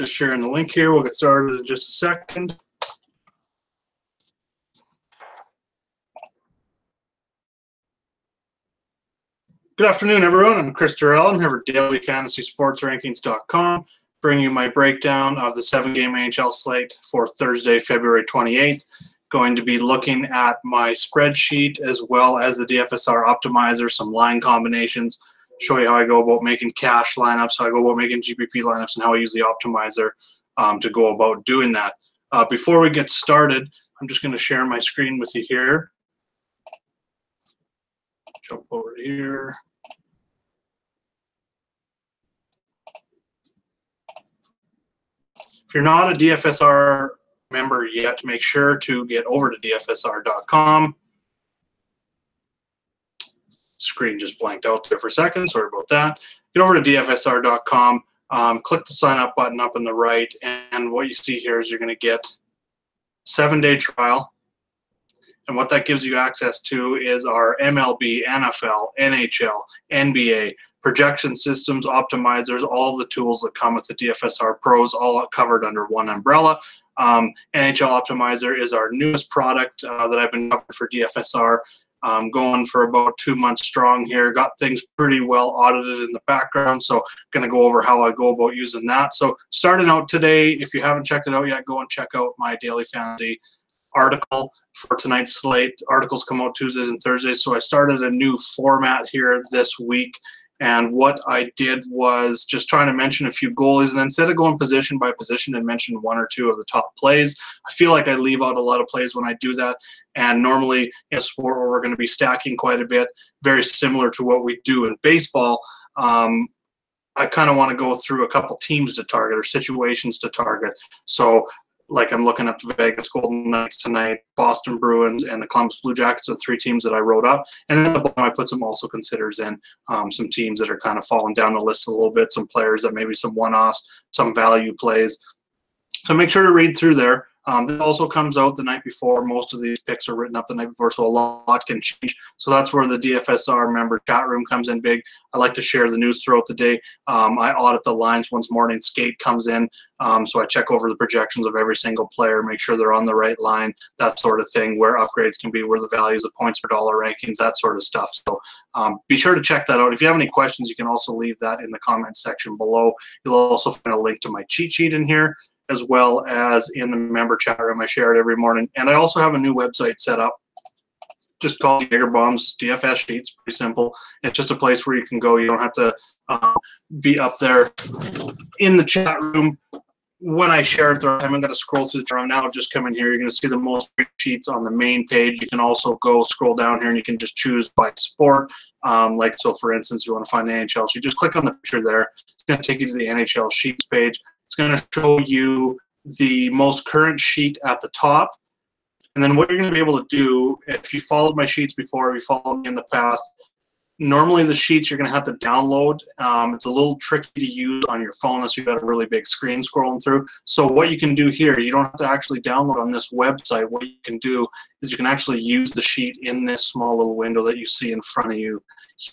Just sharing the link here. We'll get started in just a second. Good afternoon, everyone. I'm Chris Durrell. I'm here for dailyfantasysportsrankings.com, bringing you my breakdown of the 7-game NHL slate for Thursday, February 28th. Going to be looking at my spreadsheet as well as the DFSR optimizer, some line combinations, show you how I go about making cash lineups, how I go about making GPP lineups, and how I use the optimizer to go about doing that. Before we get started, I'm just going to share my screen with you here. Jump over here. If you're not a DFSR member yet, make sure to get over to DFSR.com. Screen just blanked out there for a second. Sorry about that. Get over to DFSR.com. Click the sign up button up on the right, and what you see here is you're going to get 7-day trial. And what that gives you access to is our MLB, NFL, NHL, NBA, projection systems, optimizers, all the tools that come with the DFSR Pros, all covered under one umbrella. NHL Optimizer is our newest product that I've been covering for DFSR. Going for about 2 months strong here. Got things pretty well audited in the background, so going to go over how I go about using that. So starting out today, if you haven't checked it out yet, go and check out my Daily Fantasy article for tonight's slate. Articles come out Tuesdays and Thursdays, so I started a new format here this week. And what I did was just trying to mention a few goalies, and then instead of going position by position and mention 1 or 2 of the top plays, I feel like I leave out a lot of plays when I do that. And normally in a sport where we're going to be stacking quite a bit, very similar to what we do in baseball, I kind of want to go through a couple teams to target or situations to target. So like I'm looking at the Vegas Golden Knights tonight, Boston Bruins, and the Columbus Blue Jackets are 3 teams that I wrote up. And then at the bottom I put some also considers in some teams that are kind of falling down the list a little bit, some players that maybe some one-offs, some value plays. So make sure to read through there. This also comes out the night before. Most of these picks are written up the night before, so a lot can change. So that's where the DFSR member chat room comes in big. I like to share the news throughout the day. I audit the lines once morning skate comes in, so I check over the projections of every single player, make sure they're on the right line, that sort of thing, where upgrades can be, where the values of points per dollar rankings, that sort of stuff. So be sure to check that out. If you have any questions, you can also leave that in the comment section below. You'll also find a link to my cheat sheet in here, as well as in the member chat room. I share it every morning. And I also have a new website set up, just called Jaeger Bombs DFS Sheets. Pretty simple. It's just a place where you can go. You don't have to be up there in the chat room when I share it. I'm going to scroll through the chat room now. Just come in here. You're going to see the most sheets on the main page. You can also go scroll down here and you can just choose by sport. Like, so for instance, you want to find the NHL sheet. Just click on the picture there. It's going to take you to the NHL Sheets page. It's going to show you the most current sheet at the top. And then what you're going to be able to do, if you followed my sheets before, if you followed me in the past, normally the sheets you're going to have to download. It's a little tricky to use on your phone unless you've got a really big screen scrolling through. So what you can do here, you don't have to actually download on this website. What you can do is you can actually use the sheet in this small little window that you see in front of you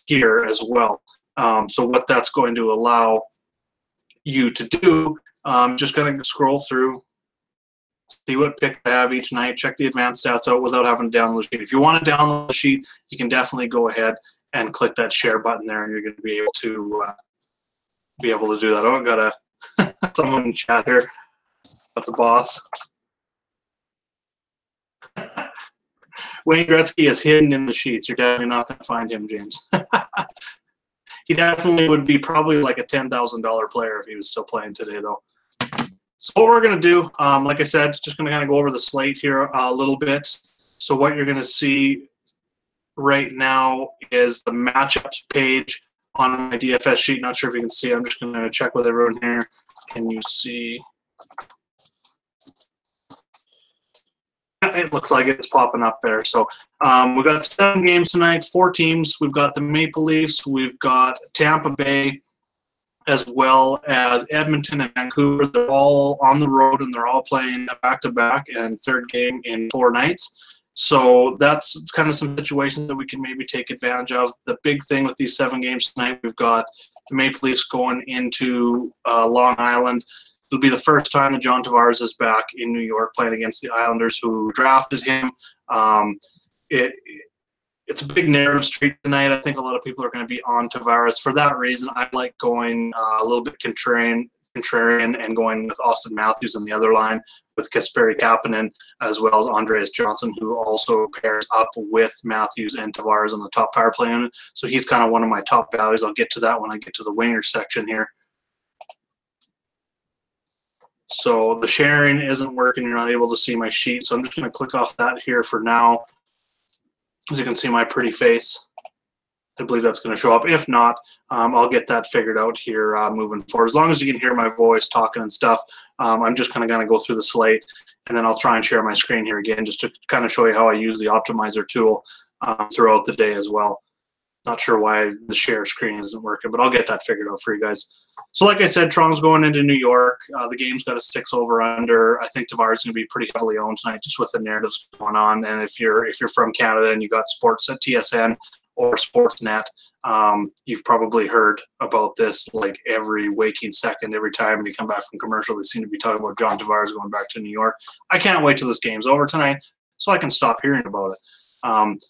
here as well. So what that's going to allow you to do, just going to scroll through, see what pick I have each night, check the advanced stats out without having to download the sheet. If you want to download the sheet, you can definitely go ahead and click that share button there, and you're going to be able to do that. Oh, I got someone in chat here, got the boss. Wayne Gretzky is hidden in the sheets. You're definitely not going to find him, James. He definitely would be probably like a $10,000 player if he was still playing today, though. So what we're going to do, like I said, just going to kind of go over the slate here a little bit. So what you're going to see right now is the matchups page on my DFS sheet. Not sure if you can see. I'm just going to check with everyone here. Can you see? It looks like it's popping up there. So we've got 7 games tonight, 4 teams. We've got the Maple Leafs. We've got Tampa Bay, as well as Edmonton and Vancouver. They're all on the road, and they're all playing back-to-back and third game in 4 nights. So that's kind of some situations that we can maybe take advantage of. The big thing with these 7 games tonight, we've got the Maple Leafs going into Long Island. It'll be the first time that John Tavares is back in New York playing against the Islanders, who drafted him. It's a big narrative street tonight. I think a lot of people are going to be on Tavares. For that reason, I like going a little bit contrarian and going with Austin Matthews on the other line with Kasperi Kapanen, as well as Andreas Johnson, who also pairs up with Matthews and Tavares on the top power play unit. So he's kind of one of my top values. I'll get to that when I get to the wingers section here. So the sharing isn't working. You're not able to see my sheet. So I'm just going to click off that here for now. As you can see my pretty face, I believe that's going to show up. If not, I'll get that figured out here moving forward. As long as you can hear my voice talking and stuff, I'm just kind of going to go through the slate, and then I'll try and share my screen here again just to kind of show you how I use the optimizer tool throughout the day as well. Not sure why the share screen isn't working, but I'll get that figured out for you guys. So like I said, Toronto's going into New York. The game's got a 6 over/under. I think Tavares is going to be pretty heavily owned tonight, just with the narratives going on. And if you're from Canada and you got sports at TSN or Sportsnet, you've probably heard about this like every waking second. Every time you come back from commercial, they seem to be talking about John Tavares going back to New York. I can't wait till this game's over tonight so I can stop hearing about it.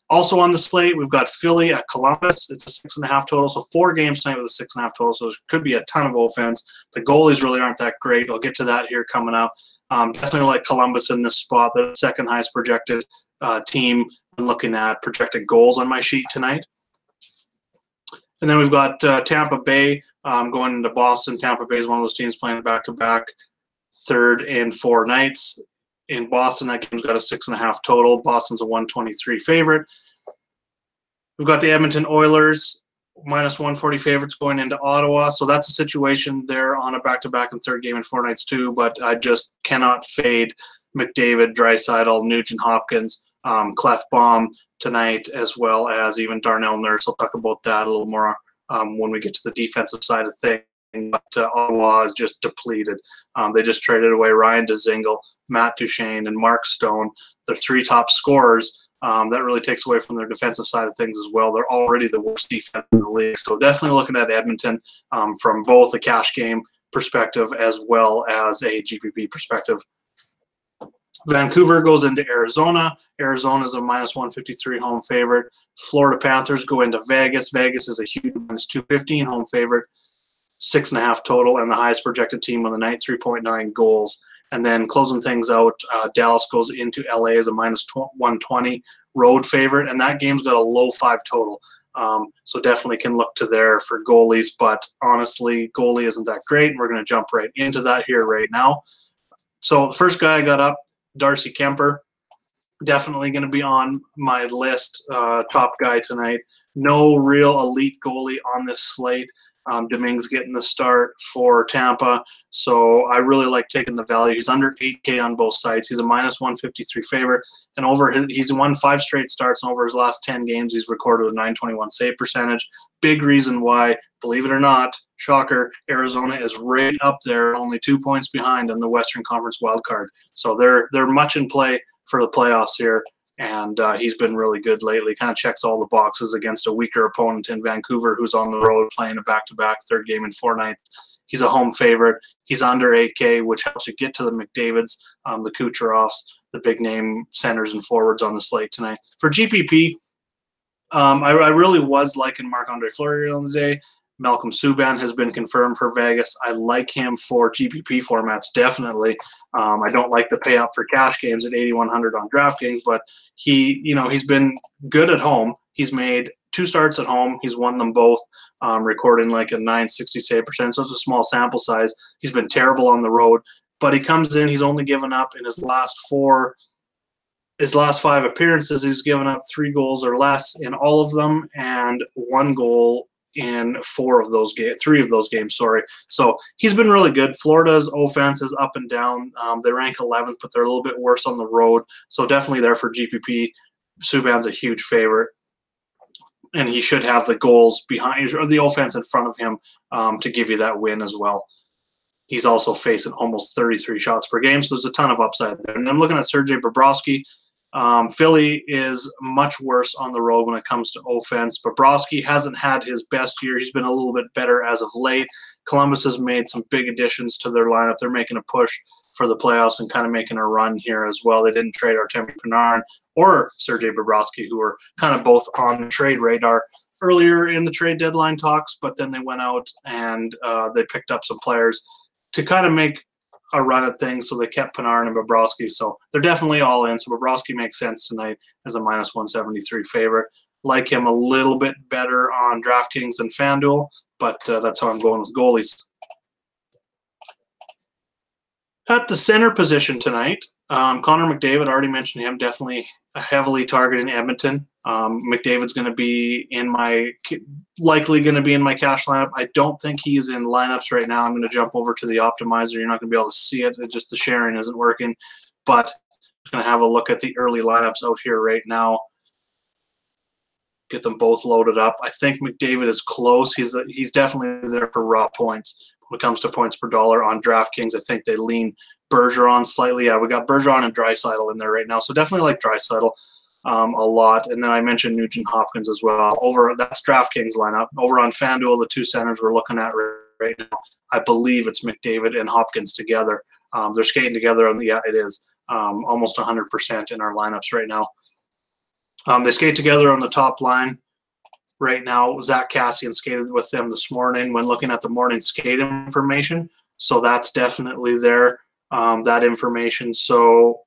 Also on the slate, we've got Philly at Columbus. It's a 6.5 total, so 4 games tonight with a 6.5 total, so there could be a ton of offense. The goalies really aren't that great. I'll get to that here coming up. Definitely like Columbus in this spot. They're the second highest projected team when looking at projected goals on my sheet tonight. And then we've got Tampa Bay going into Boston. Tampa Bay is one of those teams playing back-to-back 3rd and 4 nights. In Boston, that game's got a 6.5 total. Boston's a 123 favorite. We've got the Edmonton Oilers, -140 favorites going into Ottawa. So that's a situation there on a back-to-back and 3rd game in 4 nights too, but I just cannot fade McDavid, Draisaitl, Nugent Hopkins, Clefbaum tonight, as well as even Darnell Nurse. I'll talk about that a little more when we get to the defensive side of things. But Ottawa is just depleted. They just traded away Ryan Dzingel, Matt Duchene, and Mark Stone. Their 3 top scorers. That really takes away from their defensive side of things as well. They're already the worst defense in the league. So definitely looking at Edmonton from both a cash game perspective as well as a GPP perspective. Vancouver goes into Arizona. Arizona is a -153 home favorite. Florida Panthers go into Vegas. Vegas is a huge -215 home favorite. 6.5 total, and the highest projected team on the night, 3.9 goals. And then closing things out, Dallas goes into LA as a -120 road favorite, and that game's got a low 5 total. So definitely can look to there for goalies, but honestly, goalie isn't that great, and we're going to jump right into that here right now. So the first guy I got up, Darcy Kemper, definitely going to be on my list, top guy tonight. No real elite goalie on this slate. Dominguez getting the start for Tampa, so I really like taking the value. He's under 8K on both sides. He's a -153 favorite, and he's won 5 straight starts, and over his last 10 games, he's recorded a .921 save percentage. Big reason why, believe it or not, shocker, Arizona is right up there, only 2 points behind on the Western Conference wildcard. So they're much in play for the playoffs here. And he's been really good lately. Kind of checks all the boxes against a weaker opponent in Vancouver, who's on the road playing a back-to-back 3rd game in 4 nights. He's a home favorite. He's under 8K, which helps you get to the McDavids, the Kucherovs, the big-name centers and forwards on the slate tonight. For GPP, I really was liking Marc-Andre Fleury on the day. Malcolm Subban has been confirmed for Vegas. I like him for GPP formats, definitely. I don't like the pay up for cash games at 8,100 on DraftKings, but he's been good at home. He's made 2 starts at home. He's won them both, recording like a 960 save percent. So it's a small sample size. He's been terrible on the road, but he comes in. He's only given up in his last 5 appearances. He's given up 3 goals or less in all of them, and 1 goal in 3 of those games. So he's been really good. Florida's offense is up and down. They rank 11th, but they're a little bit worse on the road. So definitely there for GPP. Subban's a huge favorite, and he should have the goals behind or the offense in front of him to give you that win as well. He's also facing almost 33 shots per game, so there's a ton of upside there. And I'm looking at Sergei Bobrovsky. Philly is much worse on the road when it comes to offense. Bobrovsky hasn't had his best year. He's been a little bit better as of late. Columbus has made some big additions to their lineup. They're making a push for the playoffs and kind of making a run here as well. They didn't trade Artemi Panarin or Sergei Bobrovsky, who were kind of both on the trade radar earlier in the trade deadline talks, but then they went out and they picked up some players to kind of make a run at things, so they kept Panarin and Bobrovsky. So they're definitely all in. So Bobrovsky makes sense tonight as a minus 173 favorite. Like him a little bit better on DraftKings and FanDuel, but that's how I'm going with goalies. At the center position tonight, Connor McDavid, already mentioned him, definitely heavily targeted in Edmonton. McDavid's going to be likely going to be in my cash lineup. I don't think he's in lineups right now. I'm going to jump over to the optimizer. You're not going to be able to see it. It's just the sharing isn't working. But I'm going to have a look at the early lineups out here right now. Get them both loaded up. I think McDavid is close. He's definitely there for raw points. When it comes to points per dollar on DraftKings, I think they lean Bergeron slightly. Yeah, we got Bergeron and Draisaitl in there right now, so definitely like Draisaitl a lot. And then I mentioned Nugent Hopkins as well. That's DraftKings lineup. Over on FanDuel, the two centers we're looking at right now, I believe it's McDavid and Hopkins together. They're skating together. Yeah, it is almost 100% in our lineups right now. They skate together on the top line. Right now, Zach Cassian skated with them this morning when looking at the morning skate information. So that's definitely there, that information. So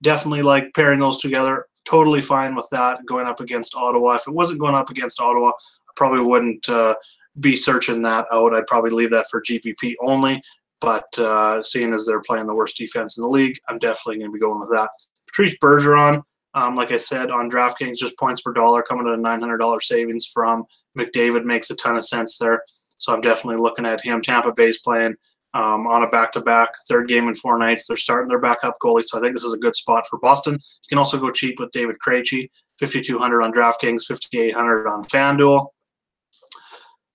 definitely like pairing those together. Totally fine with that going up against Ottawa. If it wasn't going up against Ottawa, I probably wouldn't be searching that out. I'd probably leave that for GPP only. But seeing as they're playing the worst defense in the league, I'm definitely going to be going with that. Patrice Bergeron. Like I said, on DraftKings, just points per dollar coming at a $900 savings from McDavid makes a ton of sense there. So I'm definitely looking at him. Tampa Bay's playing on a back-to-back, third game in 4 nights. They're starting their backup goalie, so I think this is a good spot for Boston. You can also go cheap with David Krejci, $5,200 on DraftKings, $5,800 on FanDuel.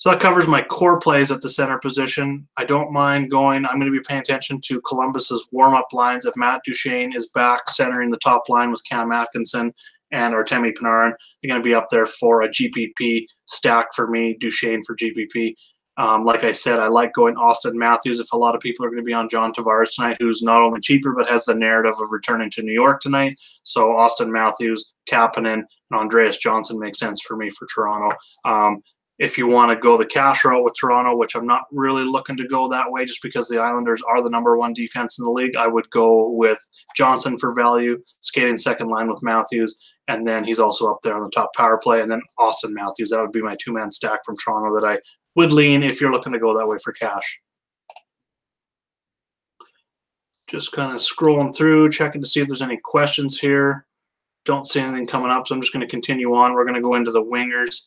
So that covers my core plays at the center position. I don't mind going. I'm going to be paying attention to Columbus's warm-up lines. If Matt Duchene is back centering the top line with Cam Atkinson and Artemi Panarin, they're going to be up there for a GPP stack for me, Duchene for GPP. Like I said, I like going Austin Matthews if a lot of people are going to be on John Tavares tonight, who's not only cheaper but has the narrative of returning to New York tonight. So Austin Matthews, Kapanen, and Andreas Johnson make sense for me for Toronto. If you want to go the cash route with Toronto, which I'm not really looking to go that way just because the Islanders are the #1 defense in the league, I would go with Johnson for value, skating second line with Matthews, and then he's also up there on the top power play, and then Austin Matthews. That would be my two-man stack from Toronto that I would lean if you're looking to go that way for cash. Just kind of scrolling through, checking to see if there's any questions here. Don't see anything coming up, so I'm just going to continue on. We're going to go into the wingers.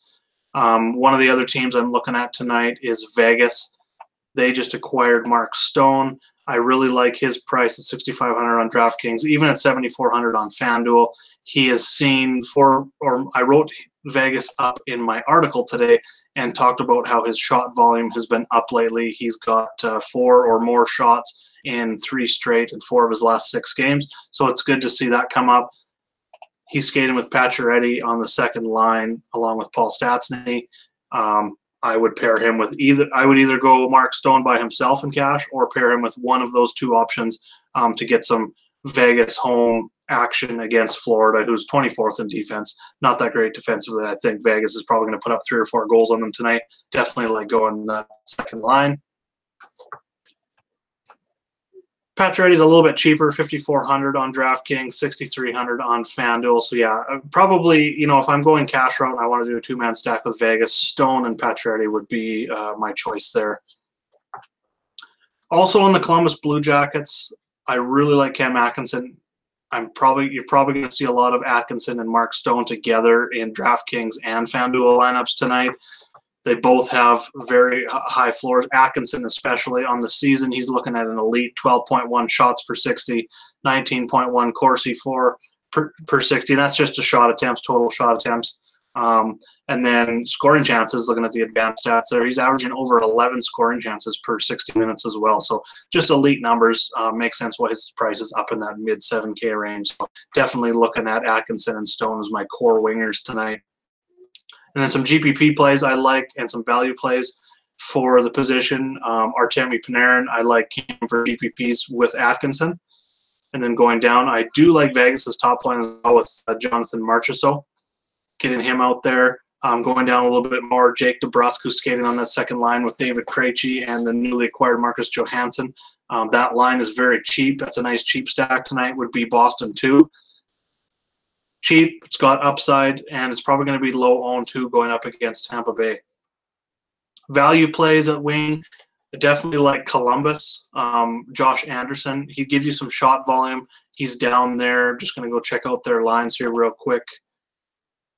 One of the other teams I'm looking at tonight is Vegas. They just acquired Mark Stone. I really like his price at $6,500 on DraftKings, even at $7,400 on FanDuel. He has seen I wrote Vegas up in my article today and talked about how his shot volume has been up lately. He's got 4 or more shots in 3 straight and 4 of his last 6 games. So it's good to see that come up. He's skating with Pacioretty on the second line along with Paul Stastny. I would pair him with either go Mark Stone by himself in cash or pair him with one of those two options to get some Vegas home action against Florida, who's 24th in defense. Not that great defensively. I think Vegas is probably going to put up 3 or 4 goals on them tonight. Definitely like going that second line. Pacioretty's a little bit cheaper, $5,400 on DraftKings, $6,300 on FanDuel. So yeah, probably, if I'm going cash route and I want to do a two-man stack with Vegas, Stone and Pacioretty would be my choice there. Also on the Columbus Blue Jackets, I really like Cam Atkinson. You're probably going to see a lot of Atkinson and Mark Stone together in DraftKings and FanDuel lineups tonight. They both have very high floors. Atkinson, especially on the season, he's looking at an elite 12.1 shots per 60, 19.1 Corsi per 60. That's just a shot attempts, total shot attempts. And then scoring chances, looking at the advanced stats there, he's averaging over 11 scoring chances per 60 minutes as well. So just elite numbers. Makes sense why his price is up in that mid 7K range. So definitely looking at Atkinson and Stone as my core wingers tonight. And then some GPP plays I like and some value plays. for the position. Artemi Panarin, I like him for GPPs with Atkinson. And then going down, I do like Vegas's top line as well with Jonathan Marchessault, getting him out there. Going down a little bit more, Jake DeBrusk, who's skating on that second line with David Krejci and the newly acquired Marcus Johansson. That line is very cheap. That's a nice cheap stack tonight. Would be Boston 2. Cheap, it's got upside, and it's probably going to be low owned too going up against Tampa Bay. Value plays at wing, definitely like Columbus. Josh Anderson, he gives you some shot volume. He's down there. Just going to go check out their lines here real quick.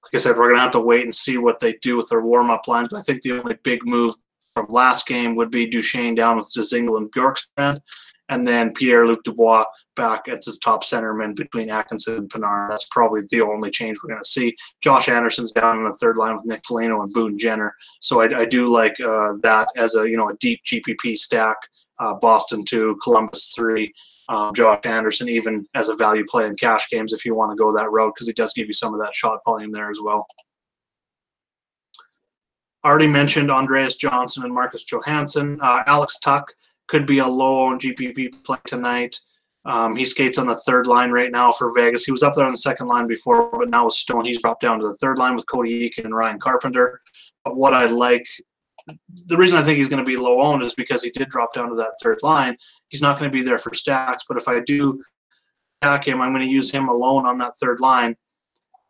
Like I said, we're going to have to wait and see what they do with their warm-up lines. But I think the only big move from last game would be Duchesne down with Dzingel and Bjorkstrand, and then Pierre-Luc Dubois back at his top centerman between Atkinson and Panarin. That's probably the only change we're going to see. Josh Anderson's down in the third line with Nick Foligno and Boone Jenner. So I do like that as a deep GPP stack. Boston 2, Columbus 3. Josh Anderson even as a value play in cash games if you want to go that route, because he does give you some of that shot volume there as well. Already mentioned Andreas Johnson and Marcus Johansson. Alex Tuck could be a low-owned GPP play tonight. He skates on the third line right now for Vegas. He was up there on the second line before, but now with Stone, he's dropped down to the third line with Cody Eakin and Ryan Carpenter. But what I like, the reason I think he's going to be low-owned is because he did drop down to that third line. He's not going to be there for stacks, but if I do stack him, I'm going to use him alone on that third line.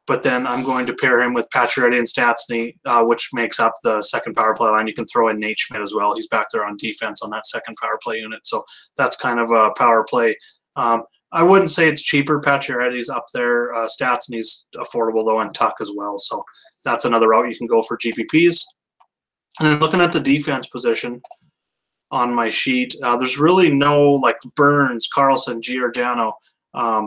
But then I'm going to pair him with Pacioretty and Stastny, which makes up the second power play line. You can throw in Nate Schmidt as well. He's back there on defense on that second power play unit. So that's kind of a power play. I wouldn't say it's cheaper. Pacioretty's up there. Stastny's affordable, though, and Tuck as well. So that's another route you can go for GPPs. And then looking at the defense position on my sheet, there's really no like Burns, Carlson, Giordano.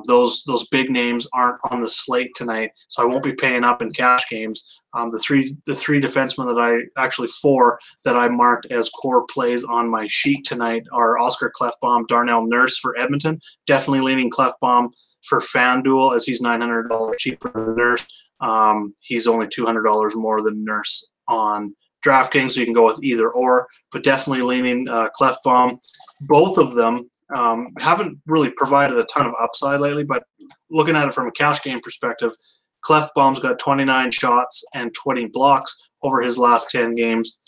Those big names aren't on the slate tonight, so I won't be paying up in cash games. The three defensemen four that I marked as core plays on my sheet tonight are Oscar Klefbom, Darnell Nurse for Edmonton. Definitely leaning Klefbom for FanDuel as he's $900 cheaper than Nurse. He's only $200 more than Nurse on DraftKings, so you can go with either or, but definitely leaning Klefbom. Both of them haven't really provided a ton of upside lately, but looking at it from a cash game perspective, Klefbom's got 29 shots and 20 blocks over his last 10 games,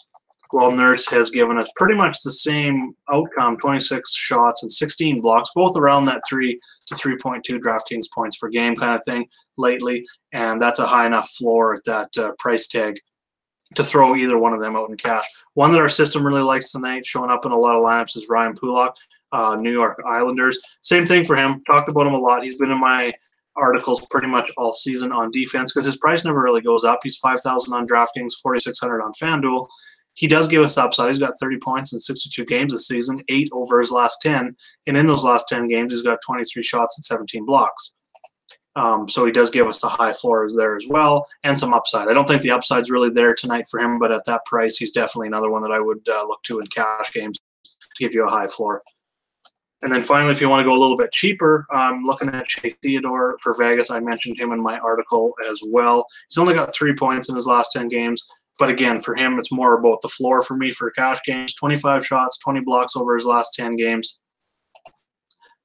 while Nurse has given us pretty much the same outcome, 26 shots and 16 blocks, both around that 3 to 3.2 DraftKings points per game kind of thing lately, and that's a high enough floor at that price tag to throw either one of them out in cash. One that our system really likes tonight, showing up in a lot of lineups, is Ryan Pulock, New York Islanders. Same thing for him. Talked about him a lot. He's been in my articles pretty much all season on defense because his price never really goes up. He's $5,000 on DraftKings, $4,600 on FanDuel. He does give us upside. He's got 30 points in 62 games this season, 8 over his last 10. And in those last 10 games, he's got 23 shots and 17 blocks. So he does give us the high floors there as well and some upside. I don't think the upside's really there tonight for him, but at that price, he's definitely another one that I would look to in cash games to give you a high floor. And then finally, if you want to go a little bit cheaper, looking at Chase Theodore for Vegas. I mentioned him in my article as well. He's only got 3 points in his last 10 games. But again, for him, it's more about the floor for me for cash games. 25 shots, 20 blocks over his last 10 games.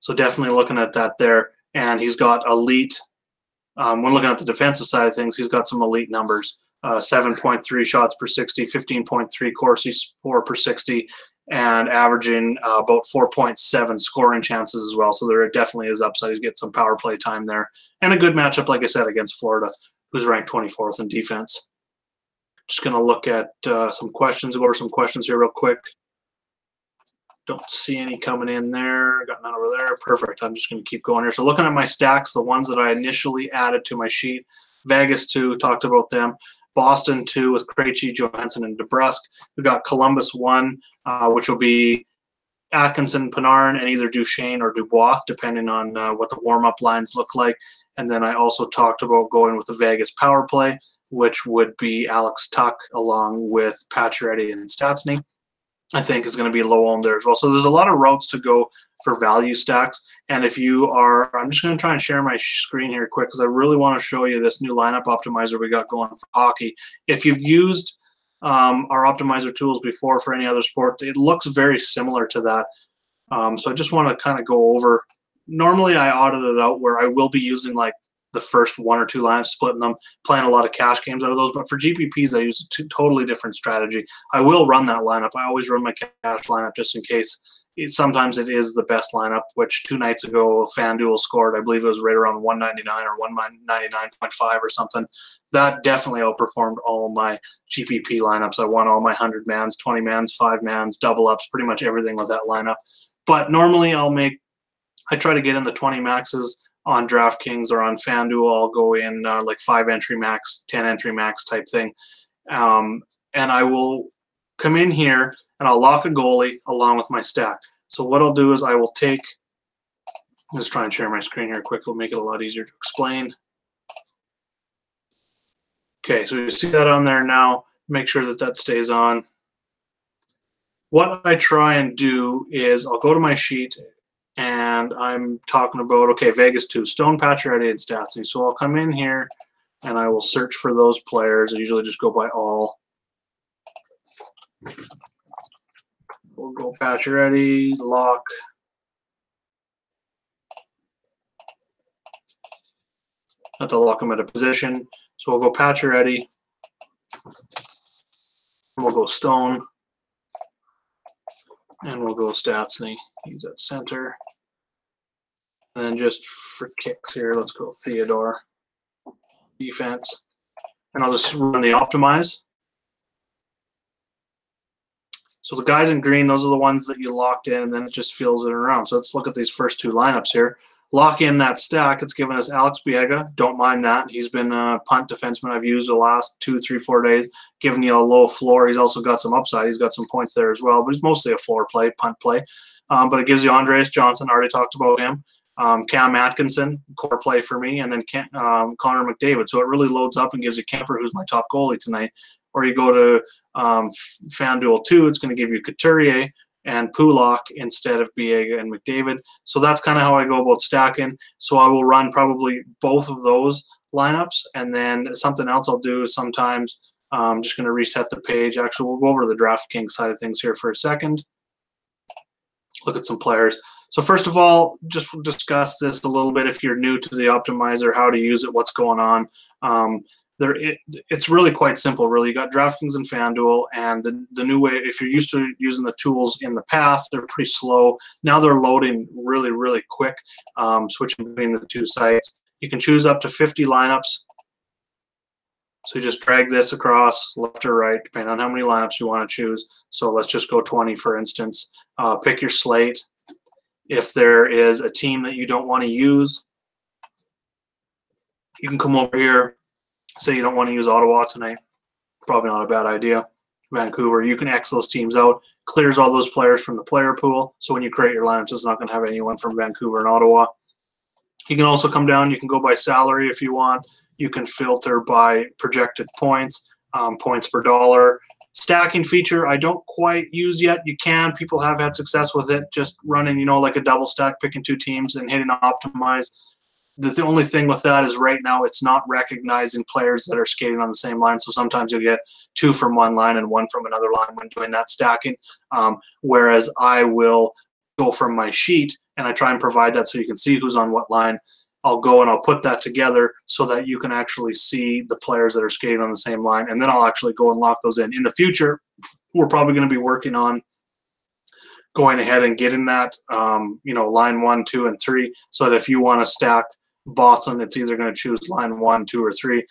So definitely looking at that there. And he's got elite, when looking at the defensive side of things, he's got some elite numbers. 7.3 shots per 60, 15.3 Corsi's 4 per 60, and averaging about 4.7 scoring chances as well. So there definitely is upside. He's getting some power play time there. And a good matchup, like I said, against Florida, who's ranked 24th in defense. Just going to look at some questions, go over some questions here real quick. Don't see any coming in there. Got none over there. Perfect. I'm just going to keep going here. So looking at my stacks, the ones that I initially added to my sheet, Vegas 2, talked about them. Boston 2 with Krejci, Johansson, and DeBrusk. We've got Columbus 1, which will be Atkinson, Panarin, and either Duchesne or Dubois, depending on what the warm-up lines look like. And then I also talked about going with the Vegas power play, which would be Alex Tuck along with Pacioretty and Stastny. I think is going to be low on there as well. So there's a lot of routes to go for value stacks. And if you are, I'm just going to try and share my screen here quick because I really want to show you this new lineup optimizer we got going for hockey. If you've used our optimizer tools before for any other sport. It looks very similar to that. So I just want to kind of go over. Normally I audit it out where I will be using like the first 1 or 2 lineups, splitting them, playing a lot of cash games out of those. But for GPPs, I use a totally different strategy. I will run that lineup. I always run my cash lineup just in case. Sometimes it is the best lineup, which 2 nights ago FanDuel scored. I believe it was right around 199 or 199.5 or something. That definitely outperformed all my GPP lineups. I won all my 100 mans, 20 mans, 5 mans, double ups, pretty much everything with that lineup. But normally I try to get in the 20 maxes on DraftKings or on FanDuel. I'll go in like 5 entry max, 10 entry max type thing. And I will come in here and I'll lock a goalie along with my stack. So what I'll do is I will take, let's try and share my screen here quick. It'll make it a lot easier to explain. Okay, so you see that on there now. Make sure that that stays on. What I try and do is I'll go to my sheet and I'm talking about, okay, Vegas 2, Stone, Pacioretty, and Stastny. So I'll come in here and I will search for those players. I usually just go by all. We'll go Pacioretty, lock. Have to lock him at a position. So we'll go Pacioretty. We'll go Stone. And we'll go Stastny. He's at center. And then just for kicks here, let's go Theodore. Defense. And I'll just run the optimize. So the guys in green, those are the ones that you locked in, and then it just fills it around. So let's look at these first 2 lineups here. Lock in that stack. It's given us Alex Biega. Don't mind that. He's been a punt defenseman I've used the last 2, 3, 4 days, giving you a low floor. He's also got some upside. He's got some points there as well, but he's mostly a floor play, punt play. But it gives you Andreas Johnson. Already talked about him. Cam Atkinson, core play for me, and then Connor McDavid. So it really loads up and gives you Kemper, who's my top goalie tonight. Or you go to FanDuel 2, it's going to give you Couturier and Pulak instead of Biega and McDavid. So that's kind of how I go about stacking. So I will run probably both of those lineups, and then something else I'll do is sometimes I'm just going to reset the page. Actually, we'll go over to the DraftKings side of things here for a second. Look at some players. So first of all, just discuss this a little bit if you're new to the optimizer, how to use it, what's going on. It's really quite simple, really. You got DraftKings and FanDuel, and the new way, if you're used to using the tools in the past, they're pretty slow. Now they're loading really, really quick, switching between the 2 sites. You can choose up to 50 lineups. So you just drag this across left or right, depending on how many lineups you want to choose. So let's just go 20, for instance. Pick your slate. If there is a team that you don't want to use, you can come over here. Say you don't want to use Ottawa tonight. Probably not a bad idea. Vancouver, you can X those teams out. Clears all those players from the player pool. So when you create your lineups, it's not going to have anyone from Vancouver and Ottawa. You can also come down. You can go by salary if you want. You can filter by projected points, points per dollar. Stacking feature I don't quite use yet. You can. People have had success with it. Just running, like a double stack, picking 2 teams and hitting optimize. The only thing with that is right now it's not recognizing players that are skating on the same line. So sometimes you'll get 2 from one line and 1 from another line when doing that stacking. Whereas I will go from my sheet and I try and provide that so you can see who's on what line. I'll go and I'll put that together so that you can actually see the players that are skating on the same line. And then I'll actually go and lock those in. In the future, we're probably going to be working on going ahead and getting that, line 1, 2, and 3, so that if you want to stack Boston, it's either going to choose line 1, 2, or 3,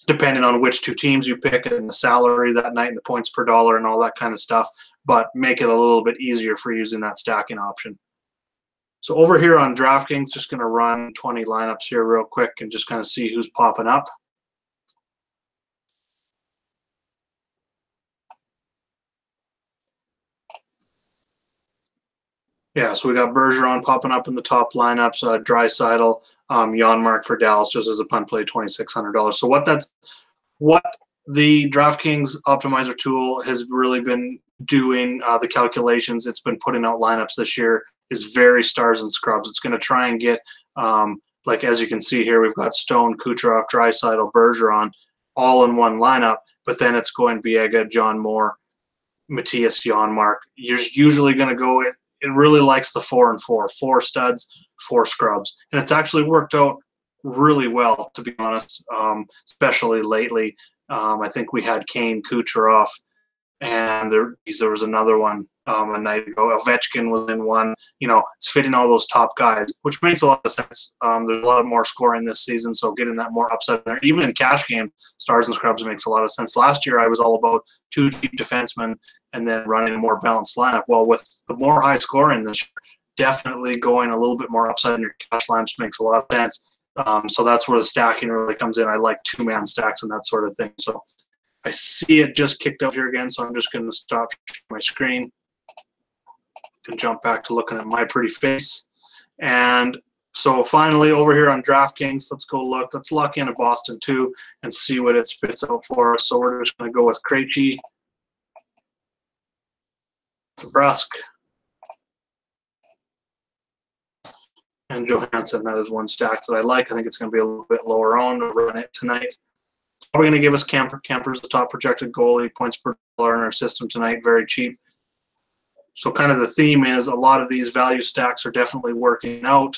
depending on which 2 teams you pick and the salary that night and the points per dollar and all that kind of stuff, but make it a little bit easier for using that stacking option. So over here on DraftKings, just going to run 20 lineups here real quick and just kind of see who's popping up. Yeah, so we got Bergeron popping up in the top lineups, Draisaitl, Janmark for Dallas just as a punt play, $2,600. So what the DraftKings optimizer tool has really been doing, the calculations it's been putting out lineups this year is very stars and scrubs. It's going to try and get, like as you can see here, we've got Stone, Kucherov, Draisaitl, Bergeron. all in one lineup, but then it's going Biega, John Moore, Matthias Janmark. You're usually going to go – it really likes the 4 and 4, 4 studs, 4 scrubs. And it's actually worked out really well, to be honest, especially lately. I think we had Kane, Kucherov, and there was another one a night ago. Ovechkin was in one. You know, it's fitting all those top guys, which makes a lot of sense. There's a lot more scoring this season, so getting that more upside there. Even in cash game, stars and scrubs makes a lot of sense. Last year, I was all about 2 cheap defensemen and then running a more balanced lineup. Well, with the more high scoring this year, definitely going a little bit more upside in your cash lineups makes a lot of sense. So that's where the stacking really comes in. I like 2-man stacks and that sort of thing. So I see it just kicked out here again, so I'm just going to stop my screen. Can jump back to looking at my pretty face. And so finally, over here on DraftKings, let's go look. Let's lock in a Boston 2 and see what it spits out for us. So we're just going to go with Krejci, Brusk, and Johansson. That is one stack that I like. I think it's going to be a little bit lower owned. We'll run it tonight. Probably going to give us Camper. Camper's the top projected goalie, points per dollar in our system tonight, very cheap. So kind of the theme is a lot of these value stacks are definitely working out.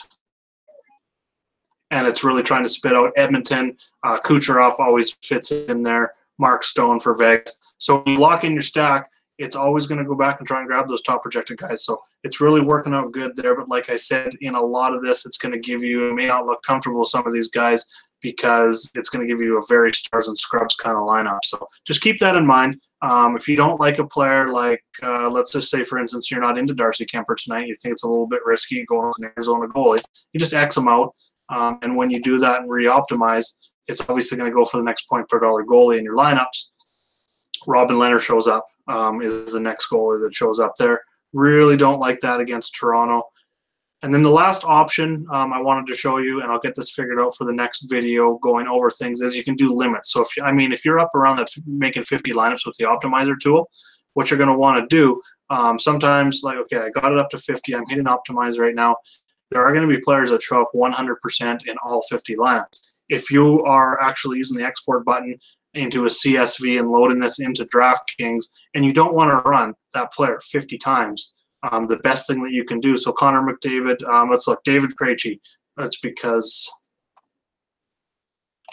And it's really trying to spit out Edmonton. Kucherov always fits in there. Mark Stone for Vegas. So when you lock in your stack, it's always going to go back and try and grab those top projected guys. So it's really working out good there. But like I said, in a lot of this, it's going to give you – it may not look comfortable with some of these guys because it's going to give you a very stars and scrubs kind of lineup. So just keep that in mind. If you don't like a player like let's just say, for instance, you're not into Darcy Kemper tonight, you think it's a little bit risky going with an Arizona goalie, you just X them out. And when you do that and re-optimize, it's obviously going to go for the next point per dollar goalie in your lineups. Robin Lehner shows up, is the next goalie that shows up there. Really don't like that against Toronto. And then the last option I wanted to show you, and I'll get this figured out for the next video going over things, is you can do limits. So if you're up around that making 50 lineups with the optimizer tool, what you're going to want to do, sometimes like, okay, I got it up to 50, I'm hitting optimize right now. There are going to be players that show up 100% in all 50 lineups. If you are actually using the export button into a CSV and loading this into DraftKings, and you don't want to run that player 50 times, the best thing that you can do. So Connor McDavid, let's look, David Krejci. That's because,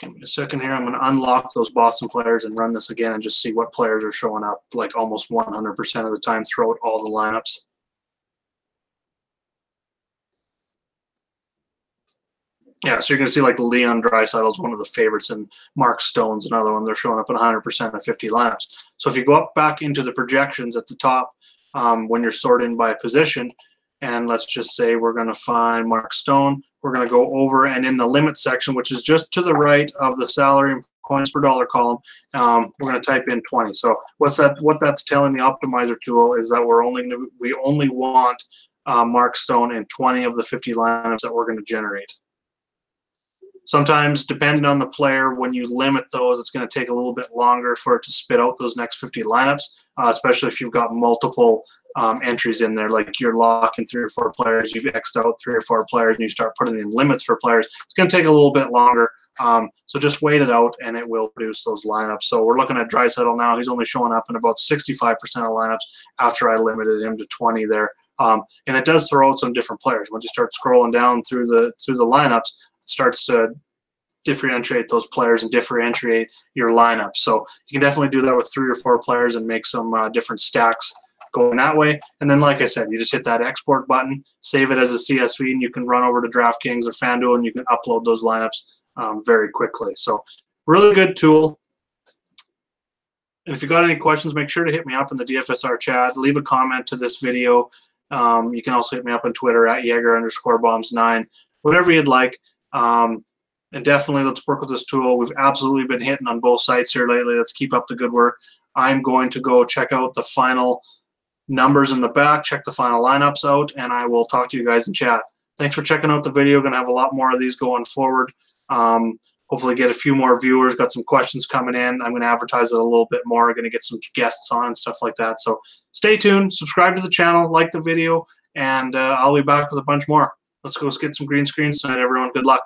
give me a second here, I'm going to unlock those Boston players and run this again and just see what players are showing up like almost 100% of the time throughout all the lineups. Yeah, so you're going to see like Leon Draisaitl is one of the favorites, and Mark Stone's another one. They're showing up at 100% of 50 lineups. So if you go up back into the projections at the top when you're sorting by position, and let's just say we're going to find Mark Stone, we're going to go over and in the limit section, which is just to the right of the salary and points per dollar column, we're going to type in 20. So what that's telling the optimizer tool is that we only want Mark Stone in 20 of the 50 lineups that we're going to generate. Sometimes, depending on the player, when you limit those, it's going to take a little bit longer for it to spit out those next 50 lineups, especially if you've got multiple entries in there, like you're locking 3 or 4 players, you've X'd out 3 or 4 players, and you start putting in limits for players. It's going to take a little bit longer, so just wait it out, and it will produce those lineups. So we're looking at Draisaitl now. He's only showing up in about 65% of lineups after I limited him to 20 there, and it does throw out some different players. Once you start scrolling down through the lineups, starts to differentiate those players and differentiate your lineup. So you can definitely do that with 3 or 4 players and make some different stacks going that way. And then, like I said, you just hit that export button, save it as a CSV, and you can run over to DraftKings or FanDuel and you can upload those lineups very quickly. So really good tool. And if you got any questions, make sure to hit me up in the DFSR chat. Leave a comment to this video. You can also hit me up on Twitter at Jaeger_bombs9, whatever you'd like. And definitely let's work with this tool. We've absolutely been hitting on both sites here lately. Let's keep up the good work. I'm going to go check out the final numbers in the back, check the final lineups out, and I will talk to you guys in chat. Thanks for checking out the video. Going to have a lot more of these going forward. Hopefully get a few more viewers. Got some questions coming in. I'm going to advertise it a little bit more. I'm going to get some guests on and stuff like that. So stay tuned. Subscribe to the channel. Like the video. And I'll be back with a bunch more. Let's go get some green screens tonight, everyone. Good luck.